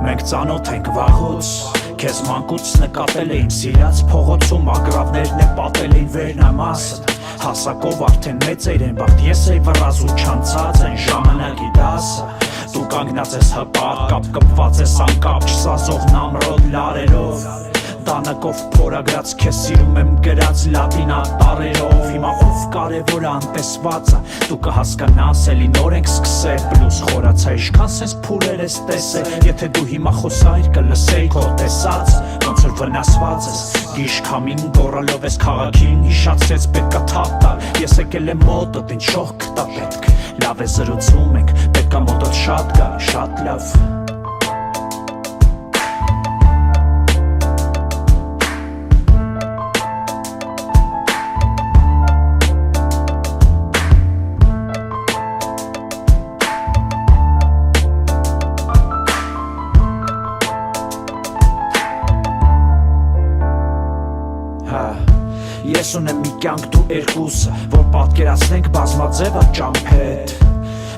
Մենք ծանոթ ենք վաղուց, քեզ մանկուց նկատել էին սիրած փողոցում ագռավներն է պատել էին վերնամասը հասակով արդեն մեծ էր են բախտ ես էի վռազ ու չանցած են ժամանակի դասը դու կանգնած ես հպատ կապ կպված ես անկապ չսազող նամրոդ լարերով տանակով փորագրած քեզ սիրում եմ գրած լատինա տառերով հիմա ով կարևոր անտեսվածը դու կհասկանաս էլի նոր ենք սկսել բլուզ խորացա ինչքան սենց փուլեր ես տեսել եթե դու հիմա խոսայր կլսեի քո տեսածը ոնց որ վնասված ես գիշ քամին գոռալով ես քաղաքին հիշացրեց պետքա թափ տալ ես եկել եմ մոտդ ինչ շող կտա պետք լավ է զրուցում ենք պետքա մոտդ շատ գա շատ լավ Ես ունեմ մի կյանք դու երկուսը որ պատկերացնենք բազմաձևը ճամփետ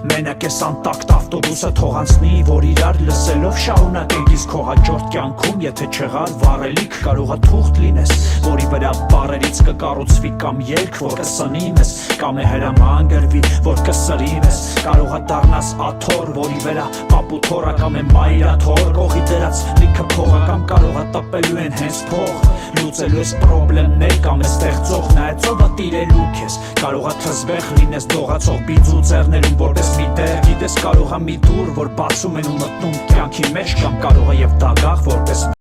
Մենակ ես անտակտ ավտոբուսը թող անցնի որ իրար լսելով շարունակենք իսկ քո հաջորդ կյանքում եթե չեղար վառելիք կարողա թուղթ լինես որի վրա բառերից կկառուցվի կամ երգ որ կսնի մեզ կամ է հրաման գրվի որ կսրի մեզ կարողա դառնաս աթոռ որի վրա պապութոռա կամ է մայրաթոռ կողի դրած լիքը փողա կամ կարողա տպելու են հենց փող լուծելու ես պրոբլեմներ կամ է ստեղծող նայեցովա տիրելու քեզ կարողա թզվեղ լինես դողացող բիձու ձեռներում որպես մի տեղ գիտես կարողա մի դուռ որ բացում են ու մտնում կյանքի մեջ կամ կարողա եւ դագաղ որպես